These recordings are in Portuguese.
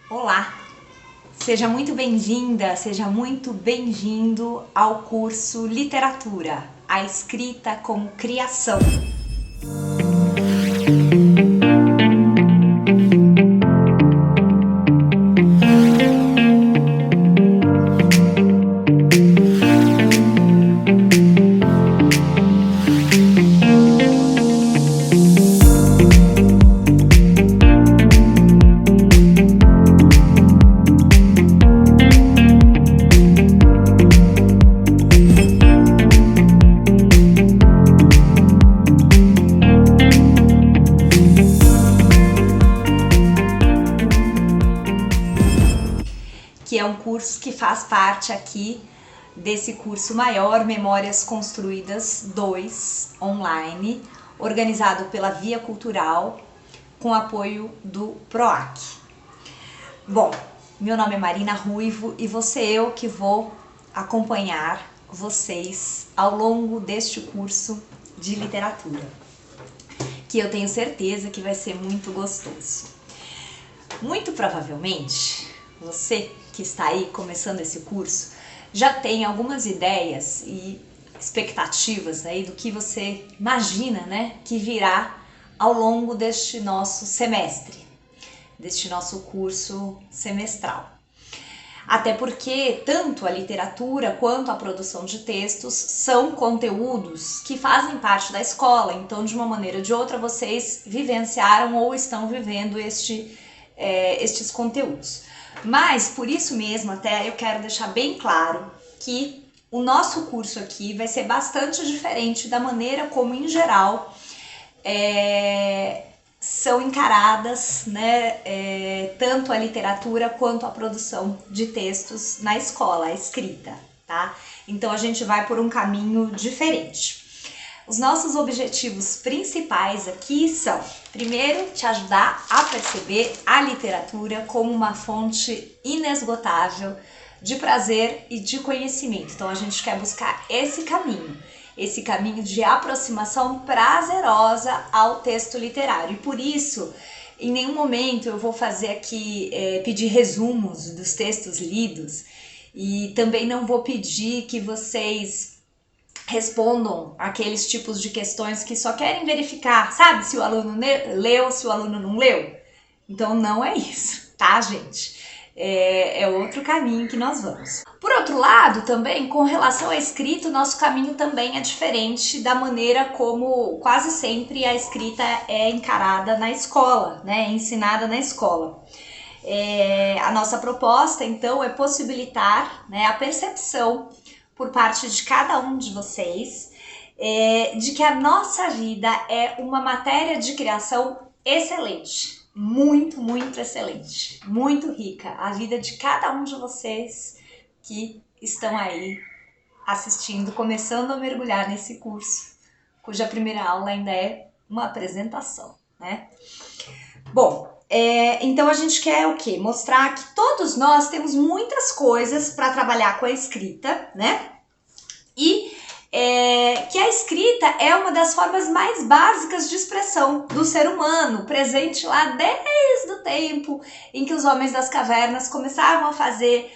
Olá, seja muito bem-vinda, seja muito bem-vindo ao curso Literatura, a escrita como criação. Que é um curso que faz parte aqui desse curso maior, Memórias Construídas 2, online, organizado pela Via Cultural, com apoio do PROAC. Bom, meu nome é Marina Ruivo e vou ser eu que vou acompanhar vocês ao longo deste curso de literatura, que eu tenho certeza que vai ser muito gostoso. Muito provavelmente, você que está aí começando esse curso já tem algumas ideias e expectativas aí do que você imagina, né, que virá ao longo deste nosso semestre, deste nosso curso semestral. Até porque tanto a literatura quanto a produção de textos são conteúdos que fazem parte da escola, então de uma maneira ou de outra vocês vivenciaram ou estão vivendo estes conteúdos. Mas por isso mesmo até eu quero deixar bem claro que o nosso curso aqui vai ser bastante diferente da maneira como em geral são encaradas, né, tanto a literatura quanto a produção de textos na escola, a escrita, tá? Então a gente vai por um caminho diferente. Os nossos objetivos principais aqui são, primeiro, te ajudar a perceber a literatura como uma fonte inesgotável de prazer e de conhecimento. Então a gente quer buscar esse caminho de aproximação prazerosa ao texto literário. E por isso, em nenhum momento eu vou fazer aqui, pedir resumos dos textos lidos, e também não vou pedir que vocês respondam aqueles tipos de questões que só querem verificar, sabe, se o aluno leu, se o aluno não leu. Então não é isso, tá, gente? É outro caminho que nós vamos. Por outro lado, também, com relação à escrita, o nosso caminho também é diferente da maneira como quase sempre a escrita é encarada na escola, né? É ensinada na escola. A nossa proposta, então, é possibilitar, né, a percepção por parte de cada um de vocês, de que a nossa vida é uma matéria de criação excelente, muito, muito excelente, muito rica. A vida de cada um de vocês que estão aí assistindo, começando a mergulhar nesse curso, cuja primeira aula ainda é uma apresentação, né? Bom, então a gente quer o quê? Mostrar que todos nós temos muitas coisas para trabalhar com a escrita, né? E que a escrita é uma das formas mais básicas de expressão do ser humano, presente lá desde o tempo em que os homens das cavernas começaram a fazer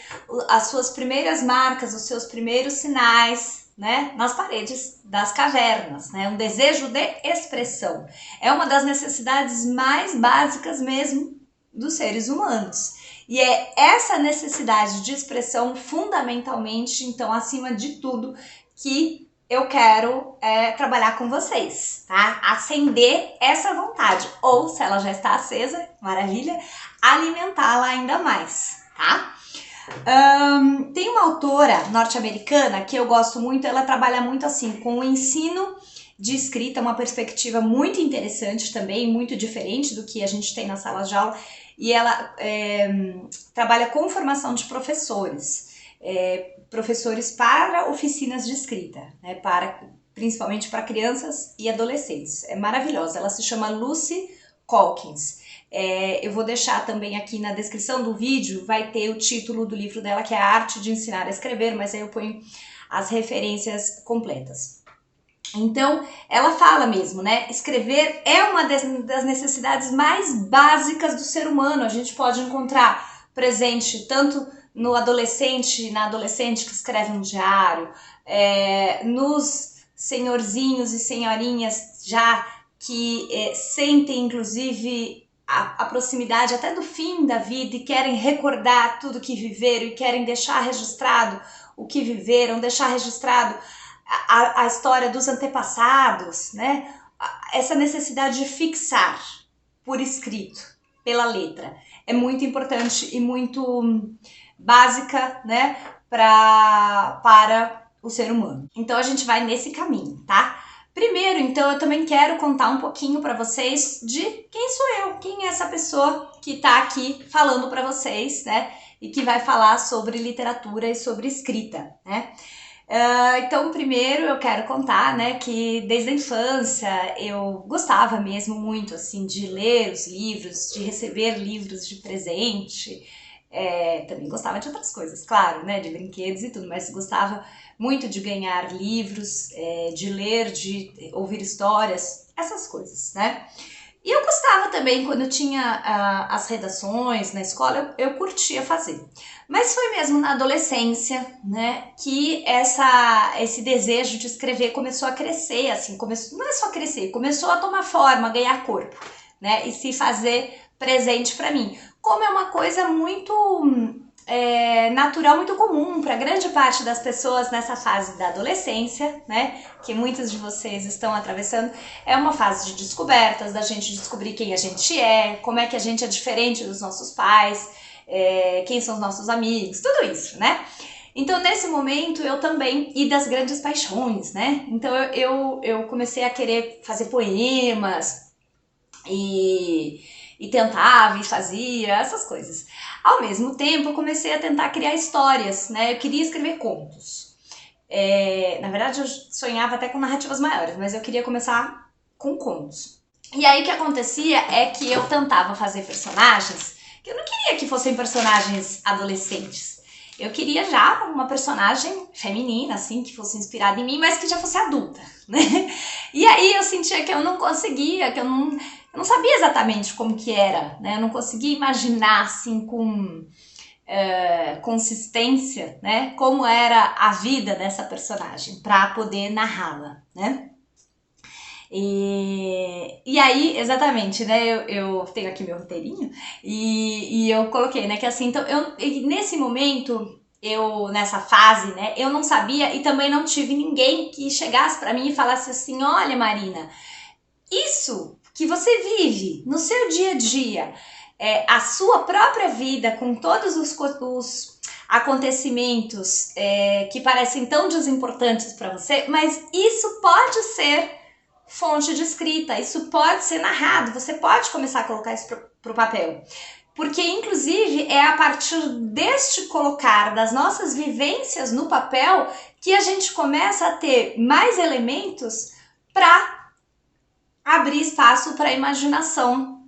as suas primeiras marcas, os seus primeiros sinais, né, nas paredes das cavernas, né? Um desejo de expressão. É uma das necessidades mais básicas mesmo dos seres humanos. E é essa necessidade de expressão, fundamentalmente, então, acima de tudo, que eu quero trabalhar com vocês, tá? Acender essa vontade, ou se ela já está acesa, maravilha, alimentá-la ainda mais, tá? Tem uma autora norte-americana que eu gosto muito, ela trabalha muito assim, com o ensino de escrita, uma perspectiva muito interessante também, muito diferente do que a gente tem na sala de aula, e ela trabalha com formação de professores, professores para oficinas de escrita, né, principalmente para crianças e adolescentes. É maravilhosa, ela se chama Lucy Calkins. Eu vou deixar também aqui na descrição do vídeo, vai ter o título do livro dela, que é A Arte de Ensinar a Escrever, mas aí eu ponho as referências completas. Então, ela fala mesmo, né? Escrever é uma das necessidades mais básicas do ser humano. A gente pode encontrar presente tanto no adolescente, na adolescente que escreve um diário, nos senhorzinhos e senhorinhas já que sentem inclusive a proximidade até do fim da vida e querem recordar tudo que viveram e querem deixar registrado o que viveram, deixar registrado a história dos antepassados, né? Essa necessidade de fixar por escrito, pela letra, é muito importante e muito básica, né, para o ser humano. Então a gente vai nesse caminho, tá? Primeiro, então, eu também quero contar um pouquinho para vocês de quem sou eu, quem é essa pessoa que tá aqui falando para vocês, né, e que vai falar sobre literatura e sobre escrita, né? Então, primeiro eu quero contar, né, que desde a infância eu gostava mesmo muito, assim, de ler os livros, de receber livros de presente. Também gostava de outras coisas, claro, né, de brinquedos e tudo, mas gostava muito de ganhar livros, de ler, de ouvir histórias, essas coisas, né? E eu gostava também, quando eu tinha as redações na escola, eu curtia fazer. Mas foi mesmo na adolescência, né, que esse desejo de escrever começou a crescer, assim, não é só crescer, começou a tomar forma, a ganhar corpo, né, e se fazer presente para mim. Como é uma coisa muito natural, muito comum para grande parte das pessoas nessa fase da adolescência, né, que muitos de vocês estão atravessando, é uma fase de descobertas, da gente descobrir quem a gente é, como é que a gente é diferente dos nossos pais, quem são os nossos amigos, tudo isso, né? Então, nesse momento, eu também, e das grandes paixões, né? Então, eu comecei a querer fazer poemas e tentava e fazia, essas coisas. Ao mesmo tempo, eu comecei a tentar criar histórias, né? Eu queria escrever contos. Na verdade, eu sonhava até com narrativas maiores, mas eu queria começar com contos. E aí, o que acontecia é que eu tentava fazer personagens que eu não queria que fossem personagens adolescentes. Eu queria já uma personagem feminina, assim, que fosse inspirada em mim, mas que já fosse adulta, né? E aí eu sentia que eu não conseguia, que eu não sabia exatamente como que era, né? Eu não conseguia imaginar, assim, com consistência, né? Como era a vida dessa personagem, para poder narrá-la, né? E aí, exatamente, né, eu tenho aqui meu roteirinho e eu coloquei, né, que assim, então, nesse momento, nessa fase, né, eu não sabia e também não tive ninguém que chegasse pra mim e falasse assim, olha, Marina, isso que você vive no seu dia a dia, a sua própria vida, com todos os acontecimentos que parecem tão desimportantes pra você, mas isso pode ser fonte de escrita, isso pode ser narrado, você pode começar a colocar isso pro papel. Porque, inclusive, é a partir deste colocar das nossas vivências no papel que a gente começa a ter mais elementos para abrir espaço para a imaginação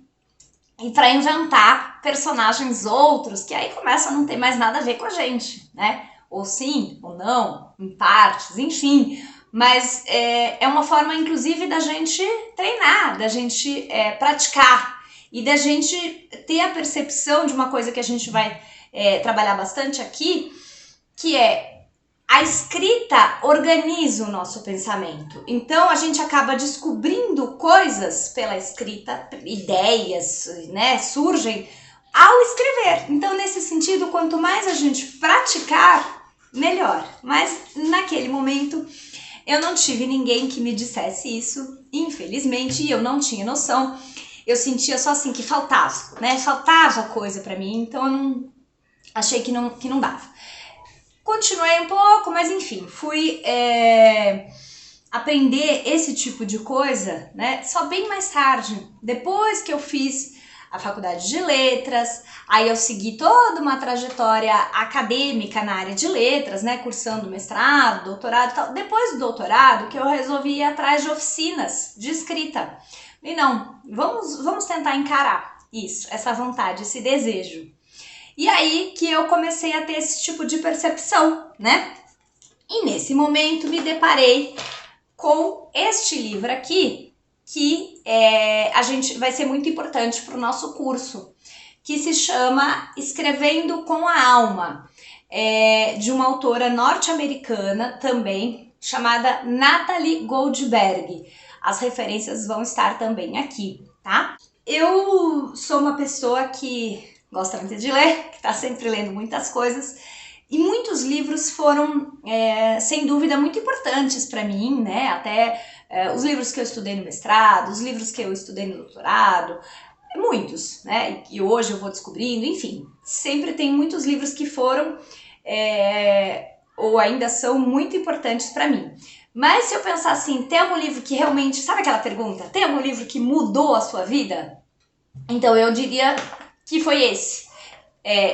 e para inventar personagens outros que aí começam a não ter mais nada a ver com a gente, né? Ou sim, ou não, em partes, enfim. Mas é uma forma, inclusive, da gente treinar, da gente praticar e da gente ter a percepção de uma coisa que a gente vai trabalhar bastante aqui, que é a escrita organiza o nosso pensamento. Então, a gente acaba descobrindo coisas pela escrita, ideias, né, surgem ao escrever. Então, nesse sentido, quanto mais a gente praticar, melhor. Mas, naquele momento, eu não tive ninguém que me dissesse isso, infelizmente, e eu não tinha noção. Eu sentia só assim que faltava, né? Faltava coisa pra mim, então eu não achei que não dava. Continuei um pouco, mas enfim, fui aprender esse tipo de coisa, né? Só bem mais tarde, depois que eu fiz a faculdade de letras, aí eu segui toda uma trajetória acadêmica na área de letras, né, cursando mestrado, doutorado e tal. Depois do doutorado, que eu resolvi ir atrás de oficinas de escrita. E não, vamos tentar encarar isso, essa vontade, esse desejo. E aí que eu comecei a ter esse tipo de percepção, né? E nesse momento me deparei com este livro aqui, que a gente vai ser muito importante para o nosso curso, que se chama Escrevendo com a Alma, de uma autora norte-americana também, chamada Natalie Goldberg. As referências vão estar também aqui, tá? Eu sou uma pessoa que gosta muito de ler, que está sempre lendo muitas coisas, e muitos livros foram, sem dúvida, muito importantes para mim, né? Até os livros que eu estudei no mestrado, os livros que eu estudei no doutorado, muitos, né? E hoje eu vou descobrindo, enfim, sempre tem muitos livros que foram ou ainda são muito importantes para mim. Mas se eu pensar assim, tem algum livro que realmente, sabe aquela pergunta? Tem algum livro que mudou a sua vida? Então eu diria que foi esse.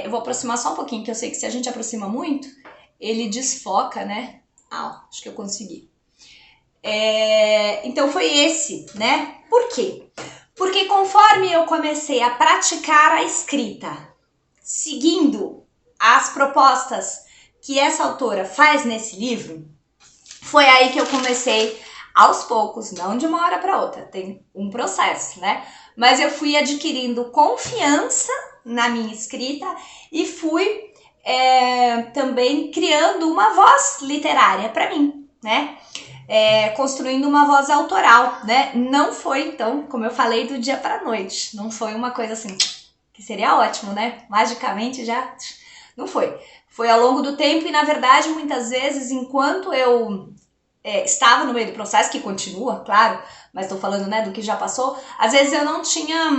Eu vou aproximar só um pouquinho, que eu sei que se a gente aproxima muito, ele desfoca, né? Acho que eu consegui. Então foi esse, né? Por quê? Porque conforme eu comecei a praticar a escrita, seguindo as propostas que essa autora faz nesse livro, foi aí que eu comecei aos poucos, não de uma hora para outra, tem um processo, né? Mas eu fui adquirindo confiança na minha escrita e fui também criando uma voz literária para mim, né? Construindo uma voz autoral, né? Não foi, então, como eu falei, do dia para a noite. Não foi uma coisa assim, que seria ótimo, né? Magicamente já não foi. Foi ao longo do tempo e, na verdade, muitas vezes, enquanto eu estava no meio do processo, que continua, claro, mas estou falando, né, do que já passou, às vezes eu não tinha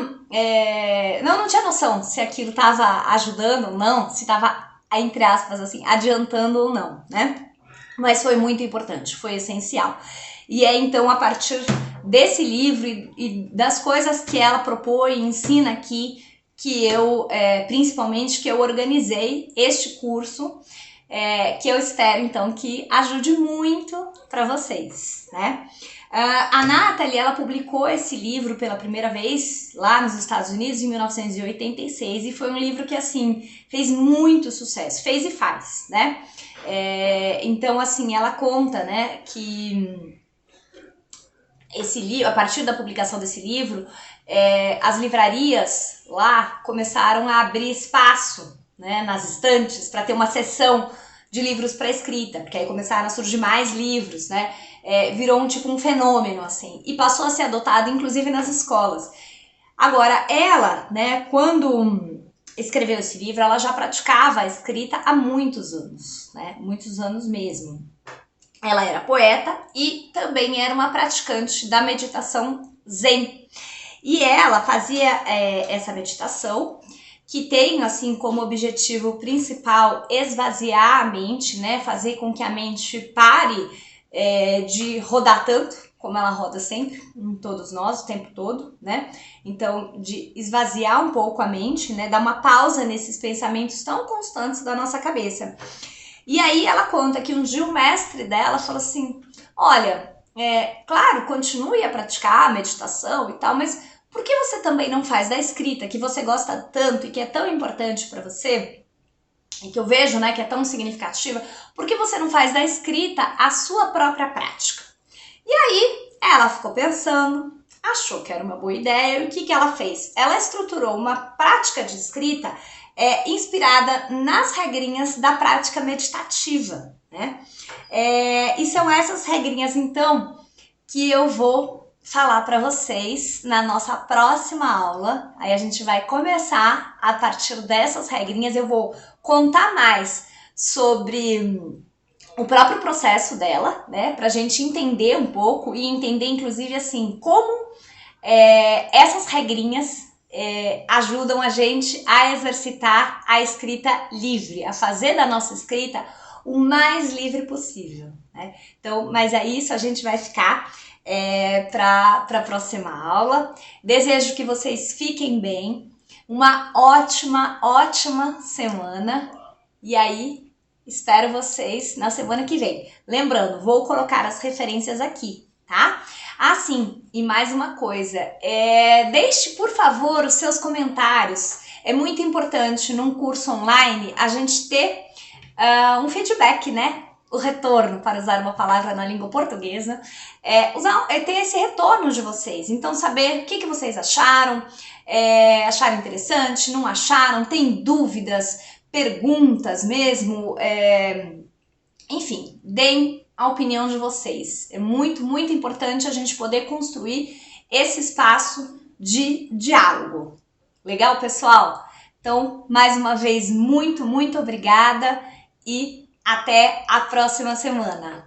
não tinha noção se aquilo estava ajudando ou não, se estava, entre aspas, assim, adiantando ou não, né? Mas foi muito importante, foi essencial. E então, a partir desse livro e das coisas que ela propõe e ensina aqui, que eu, principalmente, que eu organizei este curso, que eu espero, então, que ajude muito para vocês, né? A Natalie, ela publicou esse livro pela primeira vez lá nos Estados Unidos em 1986 e foi um livro que, assim, fez muito sucesso, fez e faz, né? Então, assim, ela conta, né, que esse livro, a partir da publicação desse livro, as livrarias lá começaram a abrir espaço, né, nas estantes para ter uma seção de livros para escrita, porque aí começaram a surgir mais livros, né? Virou um fenômeno, assim, e passou a ser adotado, inclusive, nas escolas. Agora, ela, né, quando escreveu esse livro, ela já praticava a escrita há muitos anos, né? Muitos anos mesmo. Ela era poeta e também era uma praticante da meditação Zen. E ela fazia essa meditação, que tem, assim, como objetivo principal esvaziar a mente, né? Fazer com que a mente pare de rodar tanto, como ela roda sempre, em todos nós, o tempo todo, né? Então, de esvaziar um pouco a mente, né? Dar uma pausa nesses pensamentos tão constantes da nossa cabeça. E aí ela conta que um dia o mestre dela falou assim, olha, claro, continue a praticar a meditação e tal, mas por que você também não faz da escrita, que você gosta tanto e que é tão importante para você, e que eu vejo, né, que é tão significativa, por que você não faz da escrita a sua própria prática? E aí ela ficou pensando, achou que era uma boa ideia, e o que ela fez? Ela estruturou uma prática de escrita inspirada nas regrinhas da prática meditativa, né? E são essas regrinhas, então, que eu vou falar para vocês na nossa próxima aula. Aí a gente vai começar a partir dessas regrinhas, eu vou contar mais sobre o próprio processo dela, né, pra gente entender um pouco e entender, inclusive, assim, como essas regrinhas ajudam a gente a exercitar a escrita livre, a fazer da nossa escrita o mais livre possível, né? Então, mas é isso, a gente vai ficar para a próxima aula. Desejo que vocês fiquem bem, uma ótima semana, e aí espero vocês na semana que vem. Lembrando, vou colocar as referências aqui, tá? Sim, e mais uma coisa, deixe, por favor, os seus comentários. É muito importante num curso online a gente ter um feedback, né? o retorno, para usar uma palavra na língua portuguesa, ter esse retorno de vocês. Então, saber o que vocês acharam, acharam interessante, não acharam, tem dúvidas, perguntas mesmo, enfim, deem a opinião de vocês. É muito, muito importante a gente poder construir esse espaço de diálogo. Legal, pessoal? Então, mais uma vez, muito, muito obrigada e até a próxima semana.